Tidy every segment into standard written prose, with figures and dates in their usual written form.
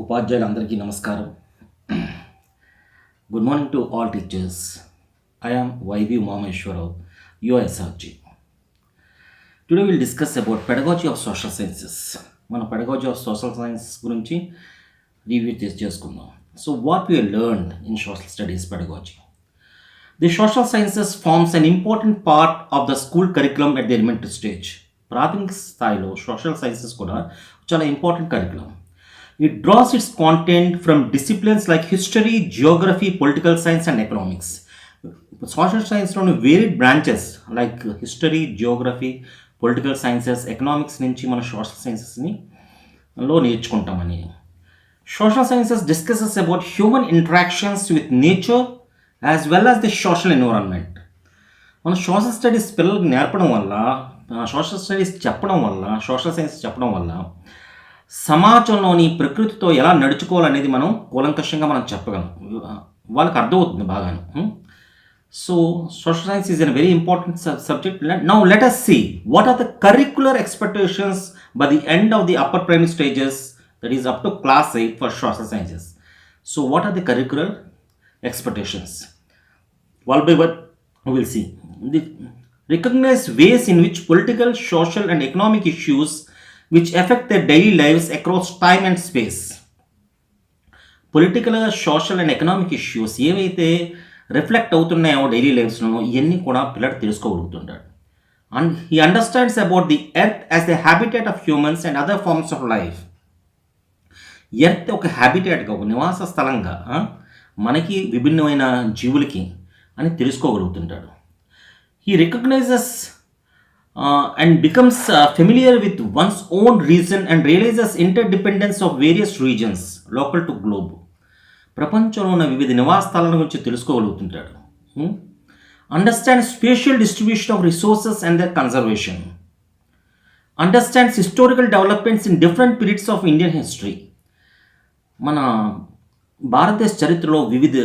ఉపాధ్యాయులందరికీ నమస్కారం. Good morning to all teachers. I am YV Mameshwarov, your SRG. Today we'll discuss about pedagogy of social sciences. మన pedagogy of social science గురించి review చేసుకుందాం. So what we have learned in social studies pedagogy. The social sciences forms an important part of the school curriculum at the elementary stage. ప్రాథమిక స్థాయిలో social sciences కూడా చాలా important curriculum. It draws its content from disciplines like history, geography, political science, and economics. Social science లోని varied branches like history, geography, political sciences, economics నుంచి మన social సైన్సెస్ని నేర్చుకుంటామని. Social sciences discusses about human interactions with nature as well as the social environment. మన social studies పిల్లలకు నేర్పడం వల్ల, social studies చెప్పడం వల్ల, సోషల్ సైన్స్ చెప్పడం వల్ల సమాజంలోని ప్రకృతితో ఎలా నడుచుకోవాలనేది మనం కూలంకషంగా మనం చెప్పగలం. వాళ్ళకి అర్థమవుతుంది బాగాను. So social science is an very important subject. Now let us see what are the curricular expectations by the end of the upper primary stages, that is up to class 8 for social sciences. So what are the curricular expectations? One by one we will see. The recognized ways in which political, social and economic issues which affect their daily lives across time and space. Political, social and economic issues ఏవైతే reflect అవుతున్నాయో daily లైఫ్స్లో ఇవన్నీ కూడా పిల్లడు తెలుసుకోగలుగుతుంటాడు. And he understands about the earth as the habitat of humans and other forms of life. Earth ఒక హ్యాబిటేట్గా, ఒక నివాస స్థలంగా మనకి, విభిన్నమైన జీవులకి అని తెలుసుకోగలుగుతుంటాడు. He recognises and becomes familiar with one's own region and realizes interdependence of various regions local to globe. ప్రపంచంలో ఉన్న వివిధ నివాస స్థలాల గురించి తెలుసుకోగలుగుతుంటాడు. Understand spatial distribution of resources and their conservation. Understands historical developments in different periods of Indian history. మన భారతదేశ చరిత్రలో వివిధ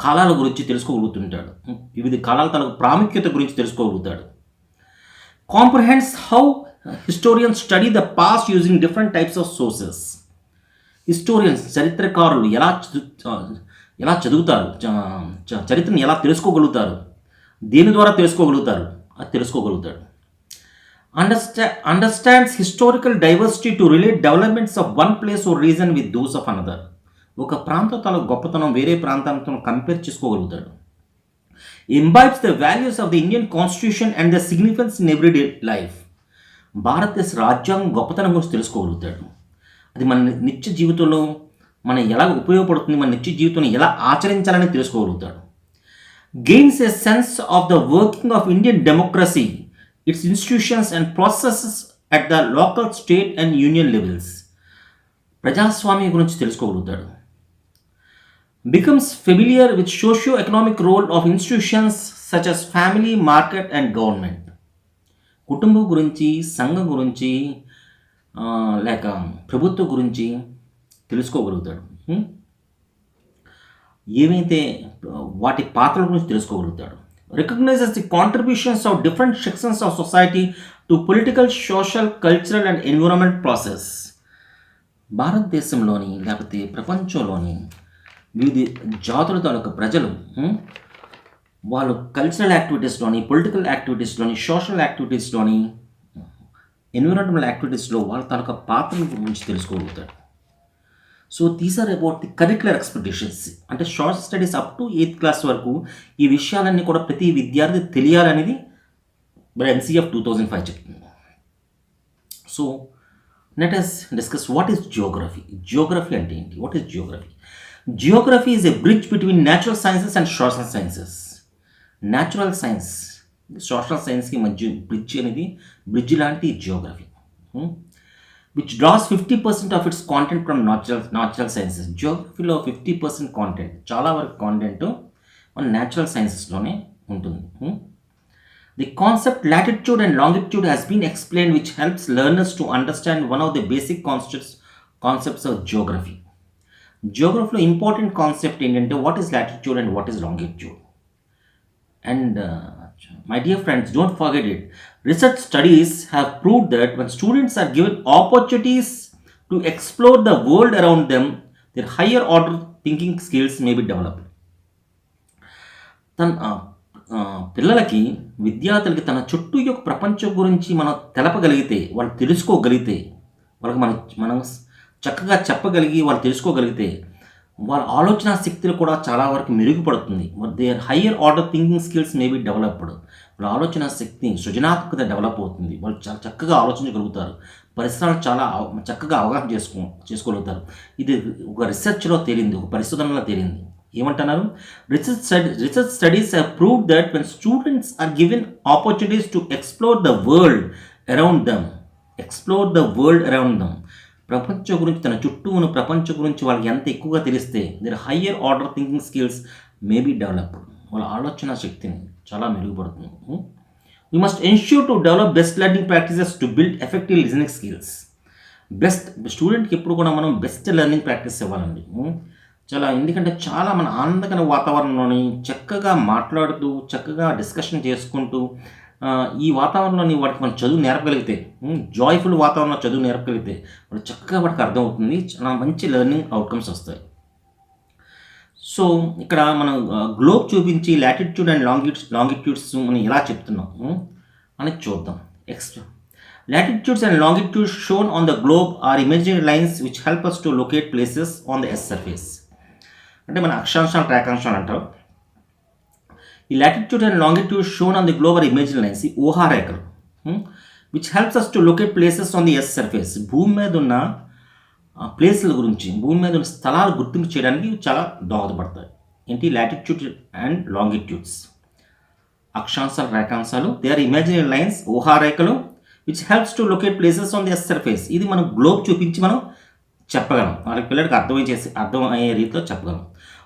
కాలాల గురించి తెలుసుకోగలుగుతుంటాడు. వివిధ కాలాల తాలూకు ప్రాముఖ్యత గురించి తెలుసుకోగలుగుతాడు. Comprehends how historians study the past using different types of sources. Historians, చరిత్రకారులు ఎలా చదువుతారు, చరిత్రను ఎలా తెలుసుకోగలుగుతారు, దేని ద్వారా తెలుసుకోగలుగుతారు, అది తెలుసుకోగలుగుతాడు. Understands historical diversity to relate developments of one place or region with those of another. ఒక ప్రాంతం గొప్పతనం వేరే ప్రాంతంతో కంపేర్ చేసుకోగలుగుతాడు. Imbibes the values of the Indian Constitution and the significance in everyday life. భారతదేశ రాజ్యాంగం గొప్పతనం గురించి తెలుసుకోగలుగుతాడు. అది మన నిత్య జీవితంలో ఎలా ఉపయోగపడుతుంది, మన నిత్య జీవితంలో ఎలా ఆచరించాలని తెలుసుకోగలుగుతాడు. Gains a sense of the working of Indian democracy, its institutions and processes at the local, state and union levels. ప్రజాస్వామ్యం గురించి తెలుసుకోగలుగుతాడు. Becomes familiar with socio-economic role of institutions such as family, market and government. కుటుంబం గురించి, సంఘం గురించి, లేక ప్రభుత్వం గురించి తెలుసుకోగలుగుతాడు. ఏమైతే వాటి పాత్రల గురించి తెలుసుకోగలుగుతాడు. Recognises the contributions of different sections of society to political, social, cultural and environment process. భారతదేశంలోని లేకపోతే ప్రపంచంలోని వివిధ జాతుల తాలూకు ప్రజలు వాళ్ళు కల్చరల్ యాక్టివిటీస్లోని, పొలిటికల్ యాక్టివిటీస్లోని, సోషల్ యాక్టివిటీస్లోని, ఎన్విరాన్మెంటల్ యాక్టివిటీస్లో వాళ్ళ తాలూకా పాత్రల గురించి తెలుసుకోగలుగుతారు. So these are about the curricular expectations. అంటే social studies up to 8th class వరకు ఈ విషయాలన్నీ కూడా ప్రతి విద్యార్థి తెలియాలనేది మరి NCF 2005 చెప్తుంది. So let us discuss what is Geography. Geography అంటే ఏంటి? What is Geography? Geography is a bridge between natural sciences and social sciences. Natural science, social సైన్స్కి మధ్య బ్రిడ్జ్ లాంటి geography, which draws 50% of its content from natural sciences. జియోగ్రఫీలో 50% content, చాలా వరకు content మన natural సైన్సెస్లోనే ఉంటుంది. The concept latitude and longitude has been explain which helps learners to understand one of the basic concepts of geography. జియోగ్రఫీలో important concept ఏంటంటే what is latitude and what is longitude. And my dear friends, don't forget it. Research studies have proved that when students are given opportunities to explore the world around them, their higher order thinking skills may be developed. తన పిల్లలకి, విద్యార్థులకి తన చుట్టూ యొక్క ప్రపంచం గురించి మనం తెలపగలిగితే, వాళ్ళు తెలుసుకోగలిగితే, వాళ్ళకి మనం చక్కగా చెప్పగలిగి వాళ్ళు తెలుసుకోగలిగితే వాళ్ళ ఆలోచన శక్తులు కూడా చాలా వరకు మెరుగుపడుతుంది. Their higher order thinking skills may be developed. వాళ్ళ ఆలోచన శక్తి, సృజనాత్మకత డెవలప్ అవుతుంది. వాళ్ళు చాలా చక్కగా ఆలోచించగలుగుతారు. పరిసరాలు చాలా చక్కగా అవగాహన చేసుకోగలుగుతారు. ఇది ఒక రీసెర్చ్లో తేలింది, ఒక పరిశోధనలో తేలింది. ఏమంటున్నారు? Research studies have proved that when students are given opportunities to explore the world around them, ప్రపంచం గురించి, తన చుట్టూ ఉన్న ప్రపంచం గురించి వాళ్ళకి ఎంత ఎక్కువగా తెలిస్తే their higher order thinking skills may be developed. వాళ్ళ ఆలోచన శక్తిని చాలా మెరుగుపడుతుంది. We must ensure to develop best learning practices to build effective listening skills. స్టూడెంట్కి ఎప్పుడు కూడా మనం బెస్ట్ లెర్నింగ్ ప్రాక్టీస్ ఇవ్వాలండి. ఎందుకంటే చాలా మన ఆనందకర వాతావరణంలోని చక్కగా మాట్లాడుతూ, చక్కగా డిస్కషన్ చేసుకుంటూ, ఈ వాతావరణంలోని వాటికి మనం చదువు నేర్పగలిగితే, జాయ్ఫుల్ వాతావరణంలో చదువు నేర్పగలిగితే వాళ్ళు చక్కగా వాటికి అర్థమవుతుంది. చాలా మంచి లెర్నింగ్ అవుట్కమ్స్ వస్తాయి. సో ఇక్కడ మనం గ్లోబ్ చూపించి లాటిట్యూడ్ అండ్ లాంగిట్యూడ్స్ మనం ఎలా చెప్తున్నాం అని చూద్దాం. Latitudes and longitudes shown on the globe are imaginary lines which help us to locate places on the earth's surface. అంటే మన అక్షాంశాలు, రేఖాంశాలు అంటారు. ఈ latitude and longitude shown on the globe are imaginary lines, ఈ ఊహారేఖలు, which helps us to locate places on the earth surface. భూమి మీద ఉన్న ప్లేసుల గురించి, భూమి మీద ఉన్న స్థలాలు గుర్తింపు చేయడానికి చాలా దోహదపడతాయి. ఏంటి? లాటిట్యూడ్ అండ్ లాంగిట్యూడ్స్, అక్షాంశాలు, రేఖాంశాలు. దే ఆర్ ఇమాజినరీ లైన్స్, ఊహారేఖలు, which helps to locate places on the earth surface. ఇది మనం గ్లోబ్ చూపించి మనం చెప్పగలం, వాళ్ళకి పిల్లలకి అర్థమయ్యే రీతిలో చెప్పగలం.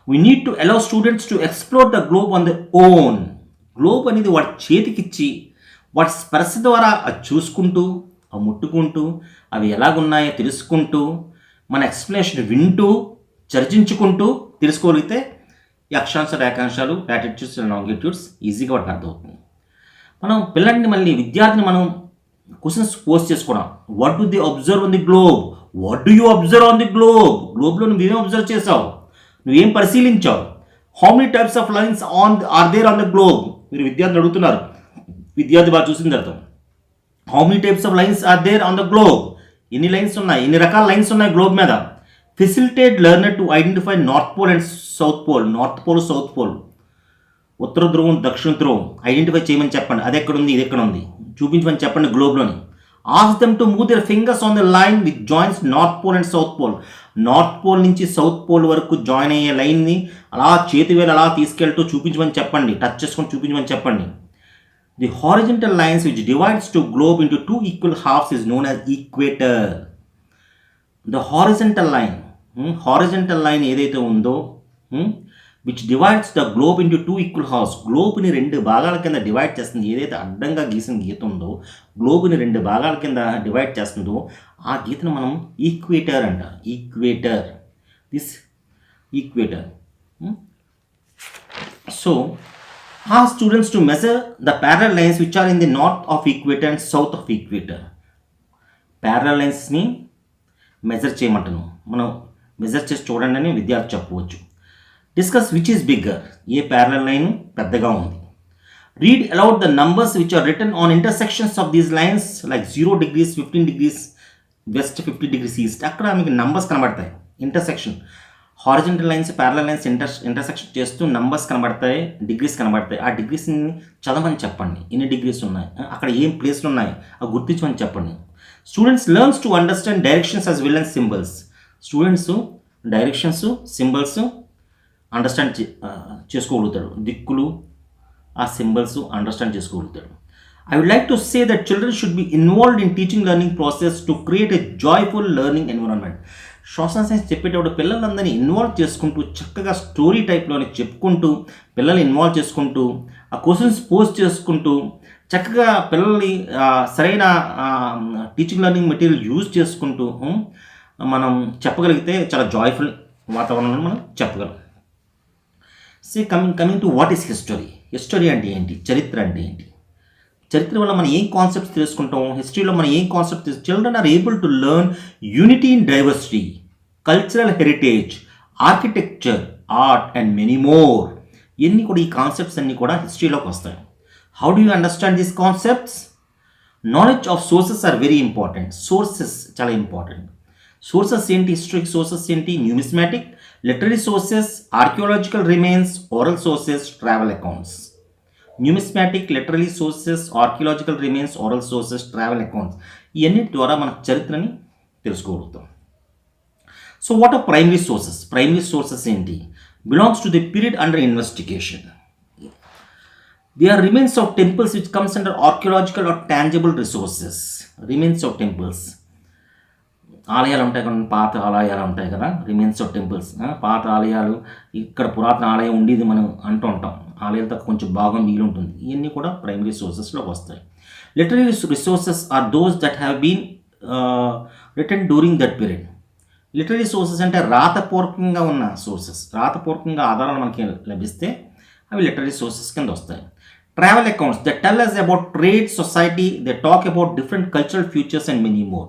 We need to allow students to explore the globe on the own. Globe అనేది వాడి చేతికిచ్చి, వాటి స్పర్శ ద్వారా అది చూసుకుంటూ, అవి ముట్టుకుంటూ, అవి ఎలాగున్నాయో తెలుసుకుంటూ, మన ఎక్స్ప్లెనేషన్ వింటూ, చర్చించుకుంటూ తెలుసుకోగలిగితే ఈ అక్షాంశ, రేఖాంశాలు, లాటిట్యూడ్స్ అండ్ లాంగిట్యూడ్స్ ఈజీగా వాటికి అర్థమవుతుంది. మనం పిల్లల్ని, విద్యార్థిని మనం క్వశ్చన్స్ పోస్ట్ చేసుకోవడం. What do they observe on the globe? What do you observe on the globe? గ్లోబ్లో నువ్వేం అబ్జర్వ్ చేసావు? నువ్వేం పరిశీలించావు? How many types of lines are there on the globe? మీరు విద్యార్థులు అడుగుతున్నారు. విద్యార్థి బాగా చూసిన తర్వాత how many types of lines are there on the globe? ఎన్ని లైన్స్ ఉన్నాయి, ఎన్ని రకాల లైన్స్ ఉన్నాయి గ్లోబ్ మీద? Facilitate learner to identify north pole and south pole. North pole, south pole, ఉత్తర ధ్రువం, దక్షిణ ధ్రువం ఐడెంటిఫై చేయమని చెప్పండి. అది ఎక్కడ ఉంది, ఇది ఎక్కడ ఉంది చూపించమని చెప్పండి గ్లోబ్లోని. Ask them to move their fingers on the line with joins north pole and south pole. North pole నుంచి సౌత్ పోల్ వరకు జాయిన్ అయ్యే లైన్ని అలా చేతివేలు అలా తీసుకెళ్తూ చూపించమని చెప్పండి, టచ్ చేసుకొని చూపించమని చెప్పండి. The horizontal lines which divides to globe into 2 equal halves is known as equator. The horizontal line ఏదైతే ఉందో, which divides the globe into 2 equal halves, గ్లోబ్ని 2 భాగాల కింద డివైడ్ చేస్తుంది. ఏదైతే అడ్డంగా గీసిన గీత ఉందో, గ్లోబ్ని 2 భాగాల కింద డివైడ్ చేస్తుందో ఆ గీతను మనం ఈక్వేటర్ అంటారు. This equator. సో ఆ students to measure the parallel lines which are in the north of equator and south of equator. Parallel లైన్స్ని మెజర్ చేయమంటాను. మనం మెజర్ చేసి చూడండి అని విద్యార్థి చెప్పవచ్చు. డిస్కస్ విచ్ ఈస్ బిగ్గర్, ఏ ప్యారలల్ లైన్ పెద్దగా ఉంది. Read aloud the numbers which are written on intersections of these lines like 0 degrees, 15 degrees west, 50 degrees east. అక్కడ మీకు నంబర్స్ కనబడతాయి. Intersection, horizontal lines, parallel lines intersection చేస్తూ numbers కనబడతాయి, degrees కనబడతాయి. ఆ డిగ్రీస్ని చదవని చెప్పండి, ఎన్ని డిగ్రీస్ ఉన్నాయి, అక్కడ ఏం ప్లేస్లు ఉన్నాయి అవి గుర్తించమని చెప్పండి. Students learns to understand directions as well and symbols. Students directions, symbols understand చేసుకోగలుగుతాడు. దిక్కులు, ఆ సింబల్స్ అండర్స్టాండ్ చేసుకోగలుగుతాడు. I would like to say that children should be involved in teaching learning process to create a joyful learning environment. Social science చెప్పేటప్పుడు పిల్లలందరినీ involve చేసుకుంటూ, చక్కగా story టైప్లోనే చెప్పుకుంటూ, పిల్లల్ని ఇన్వాల్వ్ చేసుకుంటూ, ఆ క్వశ్చన్స్ పోస్ట్ చేసుకుంటూ, చక్కగా పిల్లల్ని సరైన టీచింగ్ లెర్నింగ్ మెటీరియల్ యూజ్ చేసుకుంటూ మనం చెప్పగలిగితే చాలా జాయ్ఫుల్ వాతావరణంలో మనం చెప్పగలం. Coming to what is history. History అంటే ఏంటి, చరిత్ర అంటే ఏంటి? చరిత్ర వల్ల మనం ఏం కాన్సెప్ట్స్ తెలుసుకుంటాం, హిస్టరీలో మనం ఏం concept children are able to learn unity in diversity, cultural heritage, architecture, art and many more. ఇవన్నీ కూడా ఈ కాన్సెప్ట్స్ అన్నీ కూడా హిస్టరీలోకి వస్తాయి. How do you understand these concepts? Knowledge of sources are very important. Sources చాలా ఇంపార్టెంట్. సోర్సెస్ ఏంటి? History sources ఏంటి? Numismatic, literary sources, archaeological remains, oral sources, travel accounts. Numismatic, literary sources, archaeological remains, oral sources, travel accounts, ఇవన్నీ ద్వారా మన చరిత్రని తెలుసుకోగలుగుతాం. So what are primary sources? Primary sources ఏంటి? Belongs to the period under investigation. They are remains of temples which comes under archaeological or tangible resources. Remains of temples. ఆలయాలు ఉంటాయి కదా, పాత ఆలయాలు ఉంటాయి కదా, రిమైన్స్ ఆఫ్ టెంపుల్స్. పాత ఆలయాలు, ఇక్కడ పురాతన ఆలయం ఉండేది మనం అంటూ ఉంటాం. ఆలయాలతో కొంచెం భాగం మిగిలి ఉంటుంది. ఇవన్నీ కూడా ప్రైమరీ సోర్సెస్లోకి వస్తాయి. Literary resources are those that have been written during that period. Literary sources అంటే రాతపూర్వకంగా ఉన్న సోర్సెస్, రాతపూర్వకంగా ఆధారాలు మనకి లభిస్తే అవి లిటరీ సోర్సెస్ కింద వస్తాయి. Travel accounts that tell us about trade, society, they talk about different cultural futures and many more.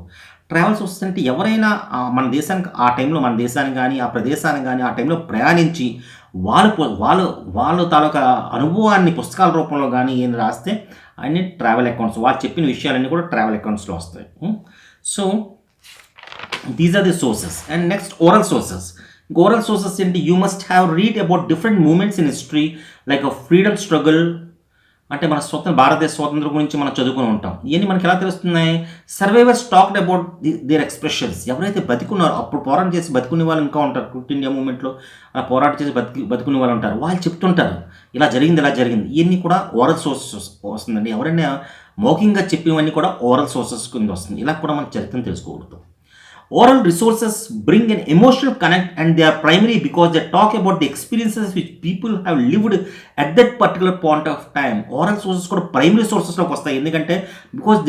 Travel sources అంటే ఎవరైనా మన దేశానికి ఆ టైంలో, మన దేశానికి కానీ ఆ ప్రదేశానికి కానీ ఆ టైంలో ప్రయాణించి వాళ్ళు తాలూకా అనుభవాన్ని పుస్తకాల రూపంలో కానీ ఏం రాస్తే అన్ని ట్రావెల్ అకౌంట్స్, వాళ్ళు చెప్పిన విషయాలన్నీ కూడా ట్రావెల్ అకౌంట్స్లో వస్తాయి. So these are the sources. And next oral sources. Oral sources ఏంటి? You must have read about different moments in history like a freedom struggle. అంటే మన భారతదేశ స్వాతంత్రం గురించి మనం చదువుకుని ఉంటాం. ఇవన్నీ మనకి ఎలా తెలుస్తున్నాయి? Survivors talked about their expressions. ఎవరైతే బతికున్నారో, అప్పుడు పోరాటం చేసి బతుకునే వాళ్ళు ఇంకా ఉంటారు. క్విట్ ఇండియా మూమెంట్లో అలా పోరాటం చేసి బతుకునే వాళ్ళు ఉంటారు. వాళ్ళు చెప్తుంటారు ఇలా జరిగింది, ఇలా జరిగింది. ఇవన్నీ కూడా ఓరల్ సోర్సెస్ వస్తుందండి. ఎవరైనా మౌఖికంగా చెప్పినవన్నీ కూడా ఓరల్ సోర్సెస్ కింద వస్తుంది. ఇలా కూడా మన చరిత్రను తెలుసుకోగలుగుతాం. Oral resources bring an emotional connect and they are primary because they talk about the experiences which people have lived at that particular point of time. Oral sources కూడా primary sources లోకి వస్తాయి. ఎందుకంటే because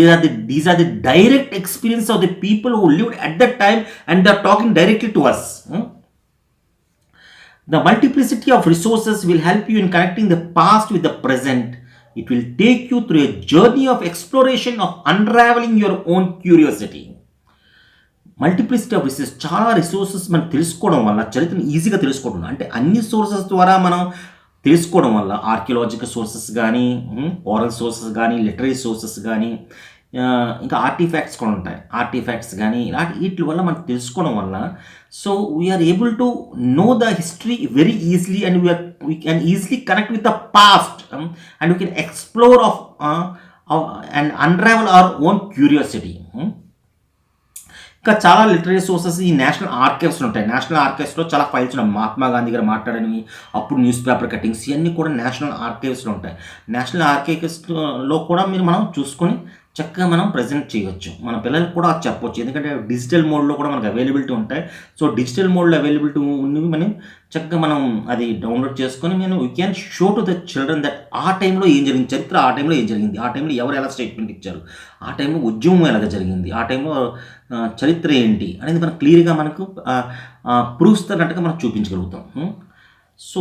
these are the direct experience of the people who lived at that time and they are talking directly to us. The multiplicity of resources will help you in connecting the past with the present. It will take you through a journey of exploration of unraveling your own curiosity. Multiplicity of resources, చాలా resources మనం తెలుసుకోవడం వల్ల చరిత్రను ఈజీగా తెలుసుకోవడం. అంటే అన్ని sources ద్వారా మనం తెలుసుకోవడం వల్ల ఆర్కియాలజికల్ సోర్సెస్ కానీ, ఓరల్ సోర్సెస్ కానీ, లిటరీ సోర్సెస్ కానీ, ఇంకా ఆర్టిఫాక్ట్స్ కూడా ఉంటాయి. ఆర్టిఫాక్ట్స్ కానీ ఇలాంటి వీటి వల్ల మనం తెలుసుకోవడం వల్ల so we are able to know the history very easily and we can easily connect with the past and we can explore of and unravel our own curiosity. ఇంకా చాలా లిటరీ సోర్సెస్ ఈ నేషనల్ ఆర్కైవ్స్ ఉంటాయి. National ఆర్కైవ్స్లో చాలా files ఉన్నాయి. మహాత్మా గాంధీ గారు మాట్లాడనివి, అప్పుడు news paper cuttings, ఇవన్నీ కూడా నేషనల్ ఆర్కైవ్స్లో ఉంటాయి. నేషనల్ ఆర్కైవ్స్లో కూడా మనం చూసుకొని చక్కగా మనం ప్రజెంట్ చేయవచ్చు. మన పిల్లలకు కూడా అది చెప్పవచ్చు. ఎందుకంటే డిజిటల్ మోడ్లో కూడా మనకు అవైలబిలిటీ ఉంటాయి. సో డిజిటల్ మోడ్లో అవైలబిలిటీ ఉన్నవి మనం చక్కగా మనం అది డౌన్లోడ్ చేసుకొని we can show to the children that ఆ టైంలో ఏం జరిగింది, చరిత్ర ఆ టైంలో ఏం జరిగింది, ఆ టైంలో ఎవరు ఎలా స్టేట్మెంట్ ఇచ్చారు, ఆ టైంలో ఉద్యమం ఎలాగ జరిగింది, ఆ టైంలో చరిత్ర ఏంటి అనేది మనం క్లియర్గా మనకు ప్రూఫ్స్ తగ్గట్టుగా మనం చూపించగలుగుతాం. So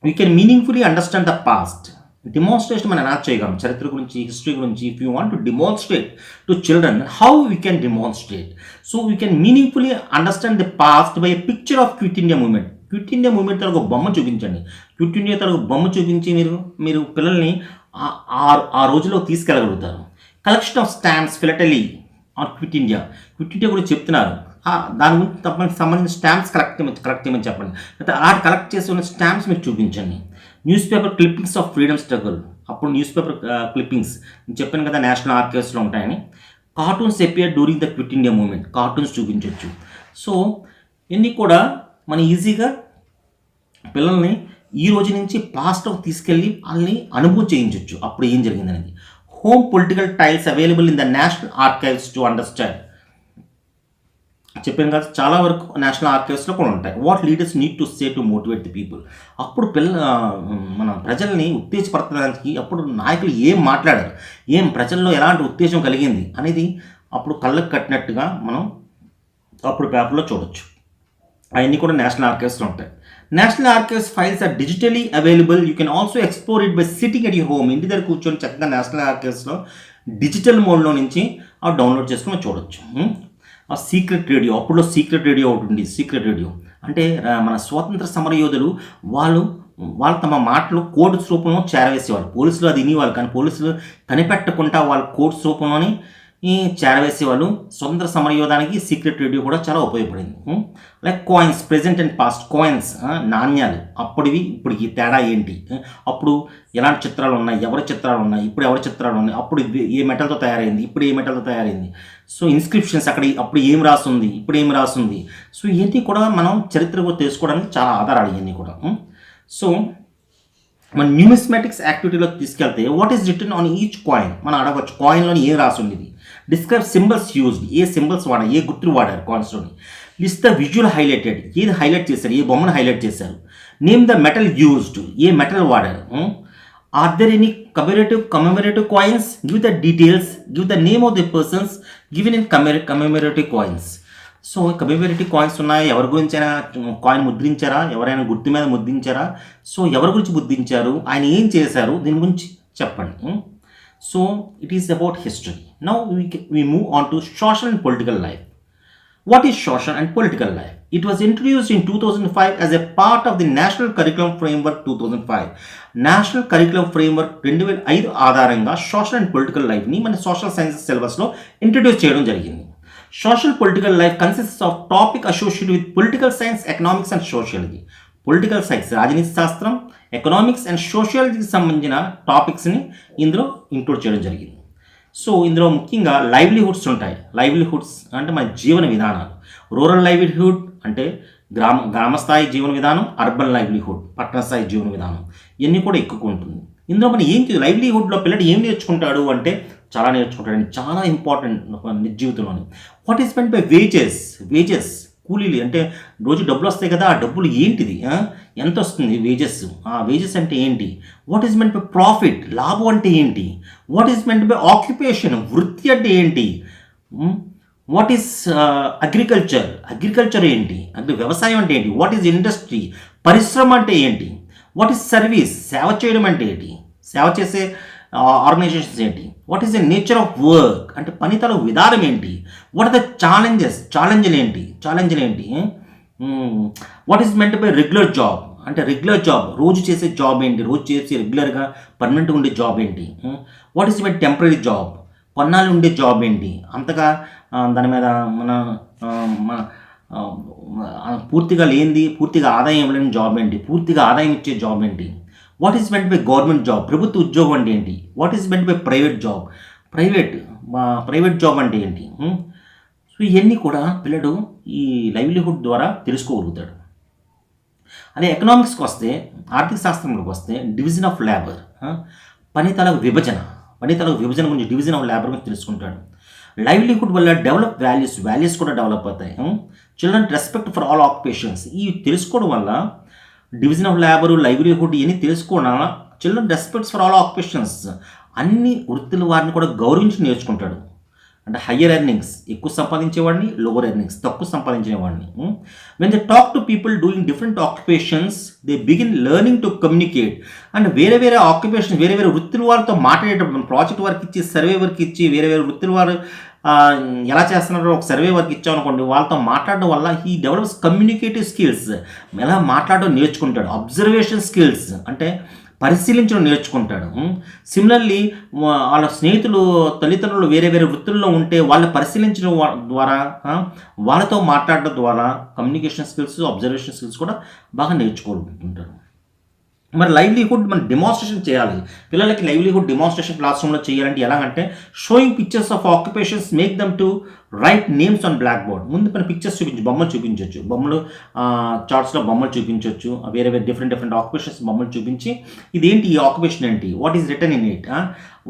we can meaningfully understand the past. Demonstration మనం ఎలా చేయగలం చరిత్ర గురించి, హిస్టరీ గురించి. If you want to demonstrate to children, how we can demonstrate? So we can meaningfully understand the past by a picture of quit India moment. Quit India moment తరకు ఒక బొమ్మ చూపించండి. క్విట్ ఇండియా తరకు బొమ్మ చూపించి మీరు పిల్లల్ని ఆ రోజులో తీసుకెళ్ళగలుగుతారు. Collection of stamps philately on quit India. Quit India గురించి చెప్తున్నారు, దాని గురించి తప్పని సంబంధించిన స్టాంప్స్ కలెక్ట్ చేయమని చెప్పండి. అయితే అలా కలెక్ట్ చేసి ఉన్న స్టాంప్స్ మీరు చూపించండి. News paper clippings of freedom struggle. అప్పుడు న్యూస్ పేపర్ క్లిప్పింగ్స్ నేను చెప్పాను కదా నేషనల్ ఆర్కైవ్స్లో ఉంటాయని. Cartoons appear during the quit India moment. Cartoons చూపించవచ్చు. సో ఇవన్నీ కూడా మనం ఈజీగా పిల్లల్ని ఈ రోజు నుంచి పాస్ట్లోకి తీసుకెళ్ళి వాళ్ళని అనుభవం చేయించవచ్చు అప్పుడు ఏం జరిగింది అనేది. Home political tiles available in the national archives to understand. చెప్పాను కదా చాలా వరకు నేషనల్ ఆర్కైవ్స్లో కూడా ఉంటాయి. What leaders need to say to motivate the people. అప్పుడు మన ప్రజల్ని ఉత్తేజపరచడానికి అప్పుడు నాయకులు ఏం మాట్లాడారు, ఏం ప్రజల్లో ఎలాంటి ఉత్తేజం కలిగింది అనేది అప్పుడు కళ్ళకు కట్టినట్టుగా మనం అప్పుడు పేపర్లో చూడొచ్చు. అవన్నీ కూడా నేషనల్ ఆర్కైవ్స్లో ఉంటాయి. National archives files are digitally available. You can also explore it by sitting at you home. ఇంటి దగ్గర కూర్చొని చక్కగా నేషనల్ ఆర్కైవ్స్లో డిజిటల్ మోడ్లో నుంచి డౌన్లోడ్ చేసుకుని చూడొచ్చు. ఆ సీక్రెట్ రేడియో, అప్పుడులో సీక్రెట్ రేడియో ఒకటి ఉంది. సీక్రెట్ రేడియో అంటే మన స్వాతంత్ర సమర యోధులు వాళ్ళు తమ మాటలు కోడ్స్ రూపంలో చేరవేసేవాళ్ళు. పోలీసులు అది వినేవాళ్ళు, కానీ పోలీసులు కనిపెట్టకుండా వాళ్ళ కోడ్స్ రూపంలోని చేరవేసేవాళ్ళు. స్వతంత్ర సమరయోధానికి సీక్రెట్ రేడియో కూడా చాలా ఉపయోగపడింది. Like coins, present and past. Coins నాణ్యాలు, అప్పుడివి ఇప్పటికి తేడా ఏంటి, అప్పుడు ఎలాంటి చిత్రాలు ఉన్నాయి, ఎవరి చిత్రాలు ఉన్నాయి, ఇప్పుడు ఎవరి చిత్రాలు ఉన్నాయి, అప్పుడు ఏ మెటల్తో తయారైంది, ఇప్పుడు ఏ మెటల్తో తయారైంది. సో ఇన్స్క్రిప్షన్స్ అప్పుడు ఏం రాస్తుంది, ఇప్పుడు ఏం రాస్తుంది. సో ఇవన్నీ కూడా మనం చరిత్ర తెలుసుకోవడానికి చాలా ఆధారాలు ఇవన్నీ కూడా. సో మన న్యూమిస్మాటిక్స్ యాక్టివిటీలో తీసుకెళ్తే what is return on each coin మనం అడగవచ్చు. కాయిన్లోని ఏం రాసి ఉండేది, డిస్క్రైబ్ సింబల్స్ యూజ్డ్, ఏ సింబల్స్ వాడారు, ఏ గుర్తులు వాడారు కాయిన్స్లోని. లిస్ట్ ద విజువల్ హైలైటెడ్, ఏది హైలైట్ చేశారు, ఏ బొమ్మను హైలైట్ చేశారు. నేమ్ ద మెటల్ యూజ్డ్, ఏ మెటల్ వాడారు. Are there any commemorative coins, give the details, give the name of the persons given in commemorative coins. So commemorative coins ఉన్నాయి, ఎవరి గురించైనా కాయిన్ ముద్రించారా, ఎవరైనా గుర్తు మీద ముద్రించారా, సో ఎవరి గురించి ముద్రించారు, ఆయన ఏం చేశారు, దీని గురించి చెప్పండి. So it is about history. Now we move on to social and political life. What is social and political life? It was introduced in 2005 as a part of the National Curriculum Framework 2005. National curriculum framework 2005 ఆధారంగా social and political లైఫ్ని మన social sciences సిలబస్లో introduce చేయడం జరిగింది. Social political life consists of topic associated with political science, economics and sociology. Political science, రాజనీతి శాస్త్రం, economics and సోషియాలజీకి సంబంధించిన టాపిక్స్ని ఇందులో ఇంక్లూడ్ చేయడం జరిగింది. సో ఇందులో ముఖ్యంగా లైవ్లీహుడ్స్ ఉంటాయి. లైవ్లీహుడ్స్ అంటే మన జీవన విధానాలు. రూరల్ లైవ్లీహుడ్ అంటే గ్రామస్థాయి జీవన విధానం, అర్బన్ లైవ్లీహుడ్ పట్టణ స్థాయి జీవన విధానం, ఇవన్నీ కూడా ఎక్కువ ఉంటుంది. ఇందులో మనం లైవ్లీహుడ్లో పిల్లడు ఏం నేర్చుకుంటాడు అంటే చాలా నేర్చుకుంటాడు, చాలా ఇంపార్టెంట్ నిజ జీవితంలోని. వాట్ ఈస్ మెન્ટ బై వేజెస్ కూలీలు అంటే రోజు డబ్బులు వస్తాయి కదా, ఆ డబ్బులు ఏంటిది, ఎంత వస్తుంది వేజెస్, ఆ వేజెస్ అంటే ఏంటి. వాట్ ఈస్ మెન્ટ బై ప్రాఫిట్, లాభం అంటే ఏంటి. వాట్ ఈస్ మెન્ટ బై ఆక్యుపేషన్, వృత్తి అంటే ఏంటి. వాట్ ఈస్ అగ్రికల్చర్ ఏంటి, అంటే వ్యవసాయం అంటే ఏంటి. వాట్ ఈస్ ఇండస్ట్రీ, పరిశ్రమ అంటే ఏంటి. వాట్ ఈస్ సర్వీస్, సేవ చేయడం అంటే ఏంటి, సేవ చేసే ఆర్గనైజేషన్స్ ఏంటి. What is the nature of work అంటే పనితల విధానం ఏంటి. వాట్ ఆర్ ద ఛాలెంజ్లు ఏంటి. What is meant by regular job అంటే రెగ్యులర్ జాబ్, రోజు చేసే జాబ్ ఏంటి, రోజు చేసే రెగ్యులర్గా పర్మనెంట్గా ఉండే జాబ్ ఏంటి. What is my temporary job, కొన్నాళ్ళు ఉండే జాబ్ ఏంటి, అంతగా దాని మీద పూర్తిగా లేనిది, పూర్తిగా ఆదాయం ఇవ్వలేని జాబ్ ఏంటి, పూర్తిగా ఆదాయం ఇచ్చే జాబ్ ఏంటి. What is meant by government job, ప్రభుత్వ ఉద్యోగం అంటే ఏంటి. What is meant by private job, private job అంటే ఏంటి. సో ఇవన్నీ కూడా పిల్లడు ఈ లైవ్లీహుడ్ ద్వారా తెలుసుకోగలుగుతాడు. అదే ఎకనామిక్స్కి వస్తే, ఆర్థిక శాస్త్రంలోకి వస్తే డివిజన్ ఆఫ్ లేబర్, పనితల విభజన గురించి, డివిజన్ ఆఫ్ లేబర్ గురించి తెలుసుకుంటాడు. లైవ్లీహుడ్ వల్ల డెవలప్ వాల్యూస్ కూడా డెవలప్ అవుతాయి. Children respect for all occupations, ఈ తెలుసుకోవడం వల్ల డివిజన్ ఆఫ్ లేబరు, లైవ్లీహుడ్ ఇవన్నీ తెలుసుకోవడం వల్ల children respects for all occupations, అన్ని వృత్తుల వారిని కూడా గౌరవించి నేర్చుకుంటాడు. అంటే హయ్యర్ ఎర్నింగ్స్ ఎక్కువ సంపాదించేవాడిని, లోవర్ ఎర్నింగ్స్ తక్కువ సంపాదించేవాడిని. When they talk to people doing different occupations they begin learning to communicate. And వేరే ఆక్యుపేషన్, వేరే వృత్తుల వారితో మాట్లాడేటప్పుడు, ప్రాజెక్ట్ వర్క్ ఇచ్చి, సర్వే వర్క్ ఇచ్చి, వేరే వృత్తుల వారు ఎలా చేస్తున్నారో ఒక సర్వే వర్క్ ఇచ్చామనుకోండి, వాళ్ళతో మాట్లాడడం వల్ల హీ డెవలప్స్ కమ్యూనికేటివ్ స్కిల్స్, ఎలా మాట్లాడడం నేర్చుకుంటాడు. అబ్జర్వేషన్ స్కిల్స్ అంటే పరిశీలించడం నేర్చుకుంటాడు. సిమిలర్లీ వాళ్ళ స్నేహితులు, తల్లిదండ్రులు వేరే వృత్తుల్లో ఉంటే వాళ్ళని పరిశీలించడం ద్వారా, వాళ్ళతో మాట్లాడడం ద్వారా కమ్యూనికేషన్ స్కిల్స్, అబ్జర్వేషన్ స్కిల్స్ కూడా బాగా నేర్చుకుంటుంటారు. మరి లైవ్లీహుడ్ మనం డెమాన్స్ట్రేషన్ చేయాలి. పిల్లలకి లైవ్లీహుడ్ డెమాన్స్ట్రేషన్ క్లాస్ రూమ్లో చేయాలంటే ఎలాగంటే showing pictures of occupations make them to write names on black board. ముందు మన పిక్చర్స్ బొమ్మలు చూపించవచ్చు, చార్ట్స్లో బొమ్మలు చూపించవచ్చు, వేరే డిఫరెంట్ ఆక్యుపేషన్స్ బొమ్మలు చూపించి ఇదేంటి, ఈ ఆక్యుపేషన్ ఏంటి, what is return in it,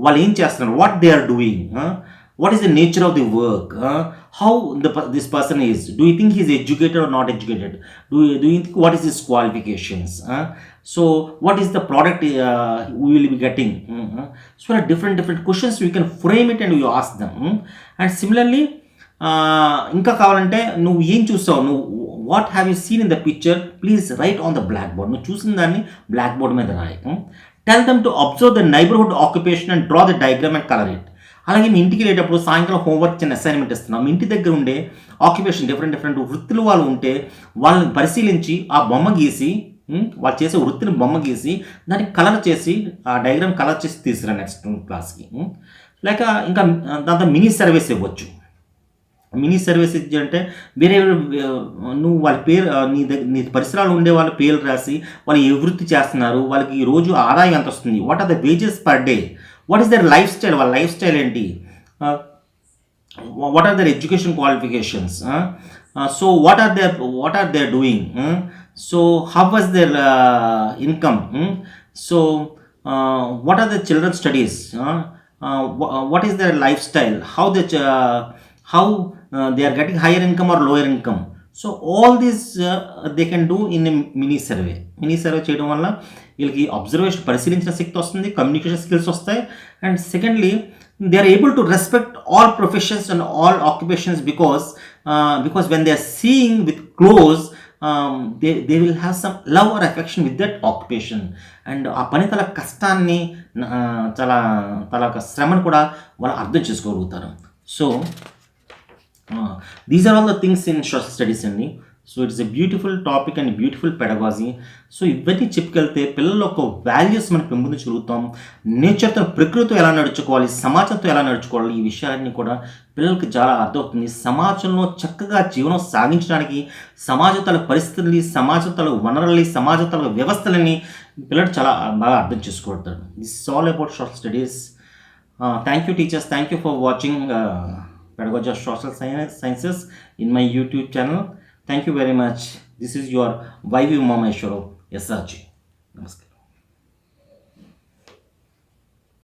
వాళ్ళు ఏం చేస్తున్నారు, what they are doing, what is the nature of the work, how this person is, do you think he is educated or not educated, do you think what is his qualifications, so what is the product we will be getting. So there are different questions we can frame it and we ask them. And similarly ఇంకా కావాలంటే నువ్వు ఏం చూసావు, నువ్వు what have you seen in the picture, please write on the black board. నువ్వు చూసిన దాన్ని black board మీద రాయి. Tell them to observe the neighbourhood occupation and draw the diagram and colour it. అలాగే మీ ఇంటికి వెళ్ళేటప్పుడు సాయంకాలం హోంవర్క్ చిన్న అసైన్మెంట్ ఇస్తున్నాం. మీ ఇంటి దగ్గర ఉండే ఆక్యుపేషన్ డిఫరెంట్ వృత్తులు వాళ్ళు ఉంటే వాళ్ళని పరిశీలించి ఆ బొమ్మ గీసి, వాళ్ళు చేసే వృత్తిని బొమ్మ గీసి దానికి కలర్ చేసి ఆ డయాగ్రామ్ కలర్ చేసి తీసుకురా నెక్స్ట్ క్లాస్కి. లేక ఇంకా దాంతో మినీ సర్వీస్ ఇవ్వచ్చు. మినీ సర్వీస్ ఇచ్చి వేరే నువ్వు వాళ్ళ పేరు నీ పరిసరాలు ఉండే వాళ్ళ పేర్లు రాసి వాళ్ళు ఏ వృత్తి చేస్తున్నారు, వాళ్ళకి ఈ రోజు ఆదాయం ఎంత వస్తుంది, what are the wages per day, what is their life style, వాళ్ళ లైఫ్ స్టైల్ ఏంటి, what are their education qualifications, so what are they doing, so how was their income, so what are the children's studies, what is their lifestyle, how they are getting higher income or lower income. So all these they can do in a mini survey చేయడం వల్ల వీళ్ళకి observation పరిశీలించిన శక్తి వస్తుంది, communication skills వస్తాయి. And secondly they are able to respect all professions and all occupations because when they are seeing with close they will have some love or affection with that occupation. And ఆ పని తల కష్టాన్ని తల శ్రమను కూడా వాళ్ళు అర్థం చేసుకోగలుగుతారు. So these are all the things in social studies అండి. So it's a beautiful topic and beautiful pedagogy. So ఇవన్నీ చెప్పుకెళ్తే పిల్లల ఒక వాల్యూస్ మనం పెంపొందించగలుగుతాం. నేచర్తో, ప్రకృతితో ఎలా నడుచుకోవాలి, సమాజంతో ఎలా నడుచుకోవాలి, ఈ విషయాలన్నీ కూడా పిల్లలకి చాలా అర్థమవుతుంది. సమాజంలో చక్కగా జీవనం సాగించడానికి సమాజతల పరిస్థితుల్ని, సమాజతల వనరుల్ని, సమాజతల వ్యవస్థలని పిల్లలు చాలా బాగా అర్థం చేసుకోగలుగుతారు. This is all about social studies. Thank you teachers, thank you for watching Pedagogy of Social Sciences in my YouTube channel. Thank you very much. This is your YV Mameshwaro SRG. Namaskar.